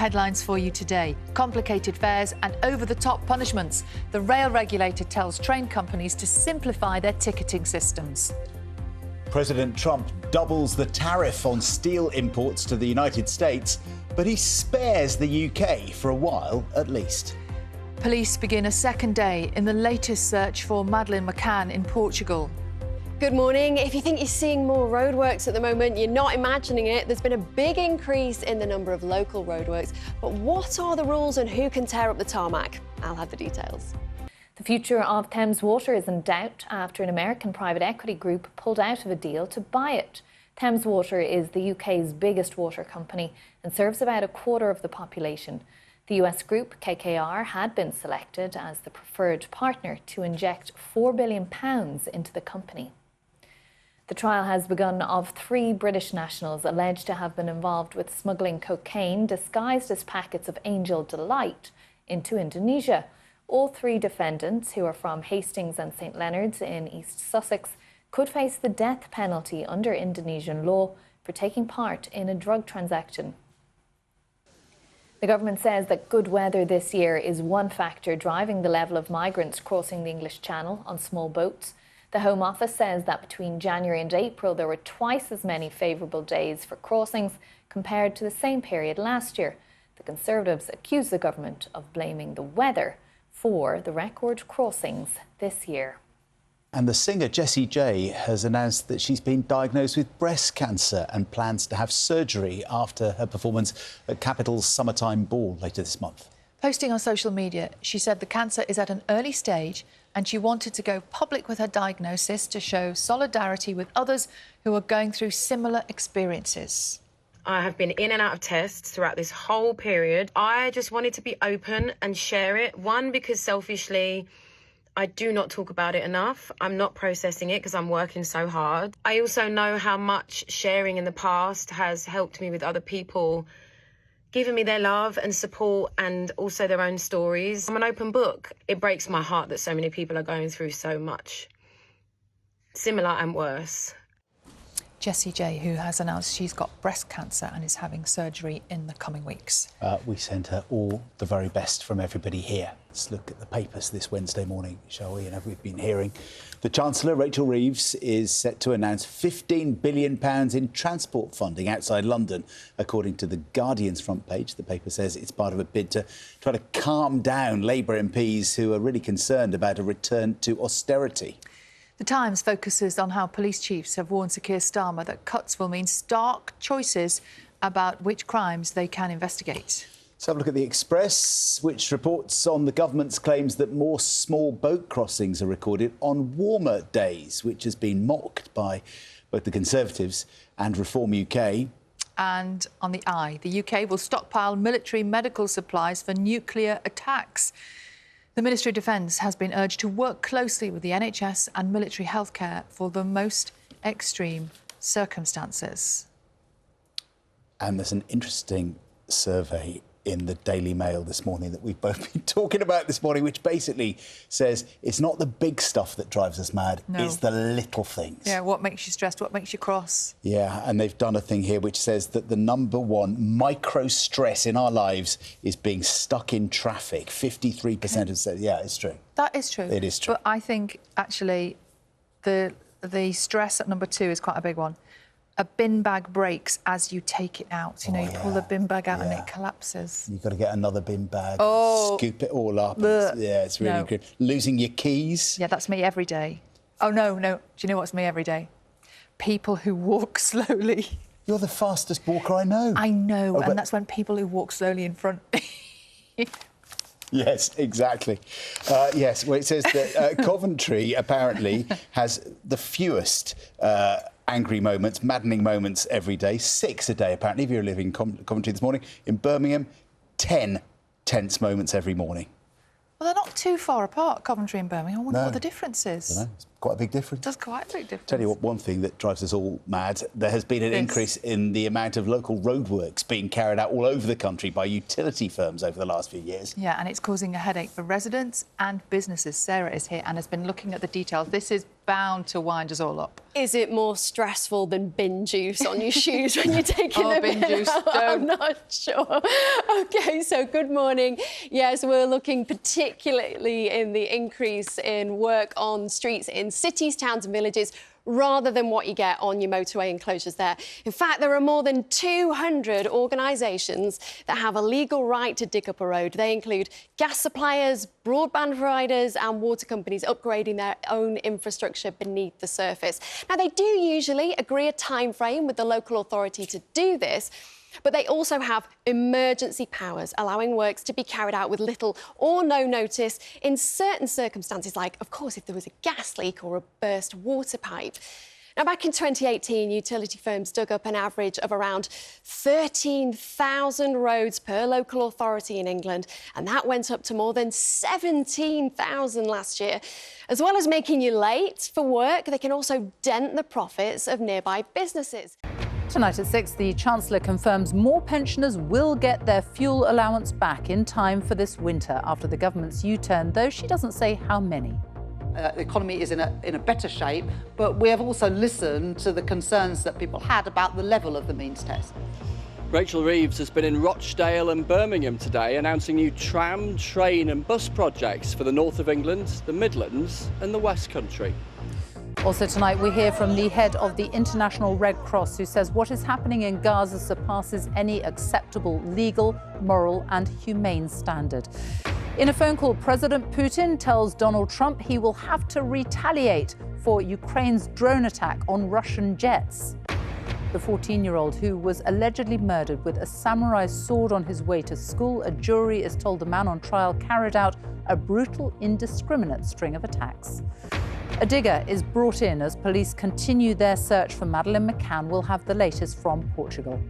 headlines for you today. Complicated fares and over-the-top punishments. The rail regulator tells train companies to simplify their ticketing systems. President Trump doubles the tariff on steel imports to the United States, but he spares the UK for a while at least. Police begin a second day in the latest search for Madeleine McCann in Portugal. Good morning. If you think you're seeing more roadworks at the moment, you're not imagining it. There's been a big increase in the number of local roadworks. But what are the rules and who can tear up the tarmac? I'll have the details. The future of Thames Water is in doubt after an American private equity group pulled out of a deal to buy it. Thames Water is the UK's biggest water company and serves about a quarter of the population. The US group, KKR, had been selected as the preferred partner to inject £4 billion into the company. The trial has begun of 3 British nationals alleged to have been involved with smuggling cocaine disguised as packets of Angel Delight into Indonesia. All 3 defendants, who are from Hastings and St Leonards in East Sussex, could face the death penalty under Indonesian law for taking part in a drug transaction. The government says that good weather this year is one factor driving the level of migrants crossing the English Channel on small boats. The Home Office says that between January and April there were twice as many favourable days for crossings compared to the same period last year. The Conservatives accuse the government of blaming the weather for the record crossings this year. And the singer Jessie J has announced that she's been diagnosed with breast cancer and plans to have surgery after her performance at Capital's Summertime Ball later this month. Posting on social media, she said the cancer is at an early stage and she wanted to go public with her diagnosis to show solidarity with others who are going through similar experiences. I have been in and out of tests throughout this whole period. I just wanted to be open and share it. One, because selfishly, I do not talk about it enough. I'm not processing it because I'm working so hard. I also know how much sharing in the past has helped me with other people, giving me their love and support and also their own stories. I'm an open book. It breaks my heart that so many people are going through so much, similar and worse. Jessie J, who has announced she's got breast cancer and is having surgery in the coming weeks. We send her all the very best from everybody here. Let's look at the papers this Wednesday morning, shall we? And we've been hearing the Chancellor, Rachel Reeves, is set to announce £15 billion in transport funding outside London. According to The Guardian's front page, the paper says it's part of a bid to try to calm down Labour MPs who are really concerned about a return to austerity. The Times focuses on how police chiefs have warned Sir Keir Starmer that cuts will mean stark choices about which crimes they can investigate. Let's have a look at The Express, which reports on the government's claims that more small boat crossings are recorded on warmer days, which has been mocked by both the Conservatives and Reform UK. And on the Eye, the UK will stockpile military medical supplies for nuclear attacks. The Ministry of Defence has been urged to work closely with the NHS and military healthcare for the most extreme circumstances. And there's an interesting survey in the Daily Mail this morning that we've both been talking about this morning, which basically says it's not the big stuff that drives us mad, it's the little things. Yeah, what makes you stressed, what makes you cross. Yeah, and they've done a thing here which says that the number one micro stress in our lives is being stuck in traffic. 53% have said, yeah, it's true. That is true. It is true. But I think, actually, the stress at number 2 is quite a big one. A bin bag breaks as you take it out. You know, you pull the bin bag out and it collapses. You've got to get another bin bag, scoop it all up. It's really good. Losing your keys. Yeah, that's me every day. Oh, no. Do you know what's me every day? People who walk slowly. You're the fastest walker I know. I know, and that's when people who walk slowly in front... Yes, exactly. Yes, well, it says that Coventry apparently has the fewest angry moments, maddening moments every day. 6 a day, apparently, if you're living in Coventry this morning. In Birmingham, 10 tense moments every morning. Well, they're not too far apart, Coventry and Birmingham. I wonder what the difference is. I don't know. It's quite a big difference. That's quite a big difference. Tell you what, one thing that drives us all mad, there has been an increase in the amount of local roadworks being carried out all over the country by utility firms over the last few years. Yeah, and it's causing a headache for residents and businesses. Sarah is here and has been looking at the details. This is bound to wind us all up. Is it more stressful than bin juice on your shoes when you're taking Oh, a bin bin juice, out? don't. I'm not sure. OK, so good morning. Yes, we're looking particularly in the increase in work on streets in cities, towns and villages, rather than what you get on your motorway enclosures there. In fact, there are more than 200 organisations that have a legal right to dig up a road. They include gas suppliers, broadband providers and water companies upgrading their own infrastructure beneath the surface. Now, they do usually agree a time frame with the local authority to do this, but they also have emergency powers, allowing works to be carried out with little or no notice in certain circumstances, like, of course, if there was a gas leak or a burst water pipe. Now, back in 2018, utility firms dug up an average of around 13,000 roads per local authority in England, and that went up to more than 17,000 last year. As well as making you late for work, they can also dent the profits of nearby businesses. Tonight at 6, the Chancellor confirms more pensioners will get their fuel allowance back in time for this winter after the government's U-turn, though she doesn't say how many. The economy is in a better shape, but we have also listened to the concerns that people had about the level of the means test. Rachel Reeves has been in Rochdale and Birmingham today announcing new tram, train and bus projects for the north of England, the Midlands and the West Country. Also tonight, we hear from the head of the International Red Cross, who says what is happening in Gaza surpasses any acceptable legal, moral and humane standard. In a phone call, President Putin tells Donald Trump he will have to retaliate for Ukraine's drone attack on Russian jets. The 14-year-old who was allegedly murdered with a samurai sword on his way to school, a jury is told the man on trial carried out a brutal, indiscriminate string of attacks. A digger is brought in as police continue their search for Madeleine McCann. We'll have the latest from Portugal.